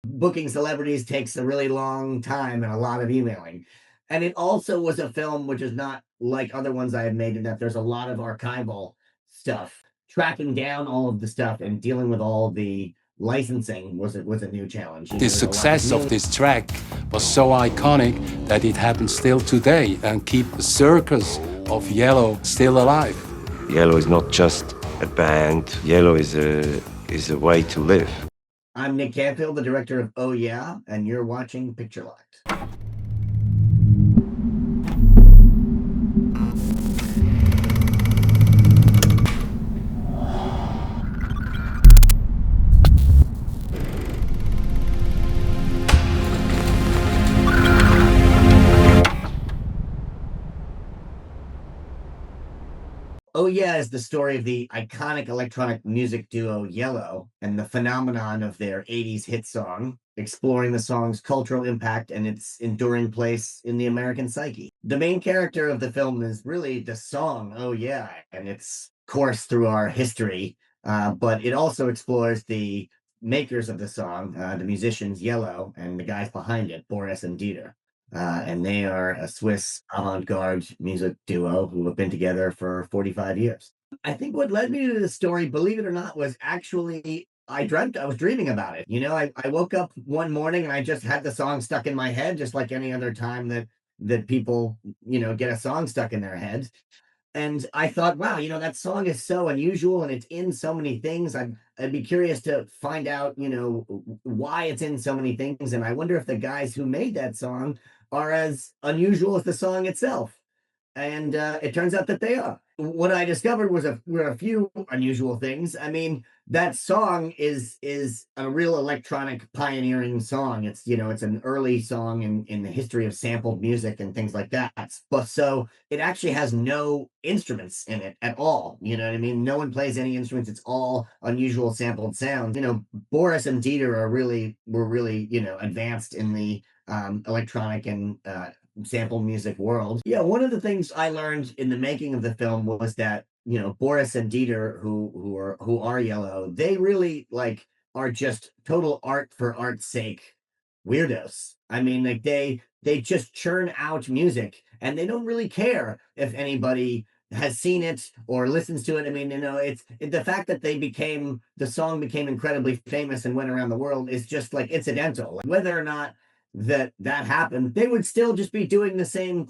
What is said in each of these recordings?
Booking celebrities takes a really long time and a lot of emailing. And it also was a film which is not like other ones I have made, in that there's a lot of archival stuff. Tracking down all of the stuff and dealing with all the licensing was a new challenge. The There's a lot, there's success of millions. this track was so iconic that it happens still today and keep the circus of Yello still alive. Yello is not just a band. Yello is a way to live. I'm Nick Canfield, the director of Oh Yeah, and you're watching Picture Locked. Oh Yeah is the story of the iconic electronic music duo Yello and the phenomenon of their 80s hit song, exploring the song's cultural impact and its enduring place in the American psyche. The main character of the film is really the song Oh Yeah and its course through our history, but it also explores the makers of the song, the musicians Yello, and the guys behind it, Boris and Dieter. And they are a Swiss avant-garde music duo who have been together for 45 years. I think what led me to this story, believe it or not, was actually I was dreaming about it. I woke up one morning and I just had the song stuck in my head, just like any other time that people, get a song stuck in their head. And I thought, wow, that song is so unusual and it's in so many things. I'd be curious to find out, why it's in so many things. And I wonder if the guys who made that song are as unusual as the song itself. And it turns out that they are. What I discovered were a few unusual things. I mean, that song is a real electronic pioneering song. It's an early song in the history of sampled music and things like that. But so it actually has no instruments in it at all. You know what I mean? No one plays any instruments. It's all unusual sampled sounds. Boris and Dieter were really, advanced in the electronic and sample music world. Yeah, one of the things I learned in the making of the film was that, Boris and Dieter, who are Yellow, they really are just total art for art's sake weirdos. I mean, like they just churn out music and they don't really care if anybody has seen it or listens to it. I mean, the fact that the song became incredibly famous and went around the world is just like incidental. Like, whether or not that happened, they would still just be doing the same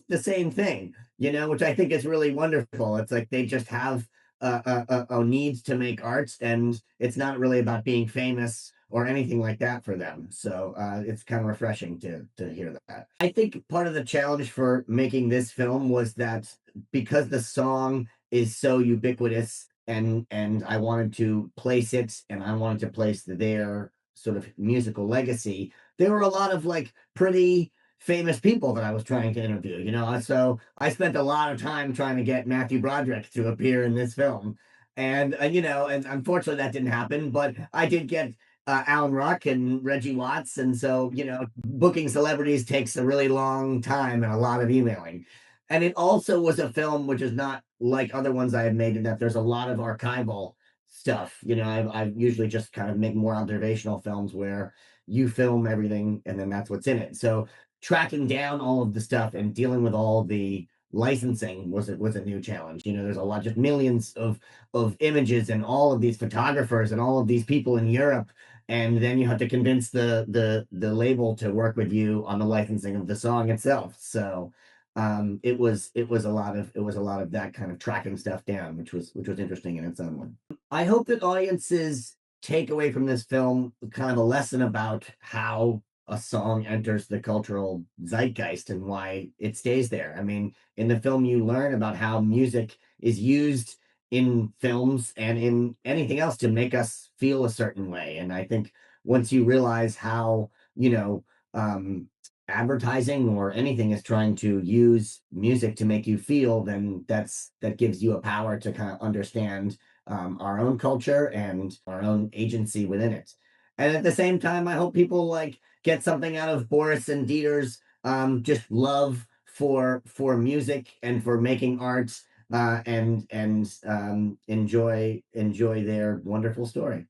thing, which I think is really wonderful. It's like they just have a need to make art, and it's not really about being famous or anything like that for them. So it's kind of refreshing to hear that. I think part of the challenge for making this film was that because the song is so ubiquitous, and I wanted to place it, and I wanted to place their sort of musical legacy, there were a lot of pretty famous people that I was trying to interview, so I spent a lot of time trying to get Matthew Broderick to appear in this film. And unfortunately that didn't happen, but I did get Alan Ruck and Reggie Watts. And so, booking celebrities takes a really long time and a lot of emailing. And it also was a film which is not like other ones I have made, in that there's a lot of archival stuff. I usually just kind of make more observational films where you film everything and then that's what's in it. So tracking down all of the stuff and dealing with all the licensing was a new challenge. There's a lot, just millions of images and all of these photographers and all of these people in Europe, and then you have to convince the label to work with you on the licensing of the song itself. So it was a lot of that kind of tracking stuff down, which was interesting in its own way. I hope that audiences take away from this film kind of a lesson about how a song enters the cultural zeitgeist and why it stays there. I mean, in the film, you learn about how music is used in films and in anything else to make us feel a certain way. And I think once you realize how, advertising or anything is trying to use music to make you feel, then that gives you a power to kind of understand our own culture and our own agency within it. And at the same time, I hope people get something out of Boris and Dieter's just love for music and for making art, and enjoy their wonderful story.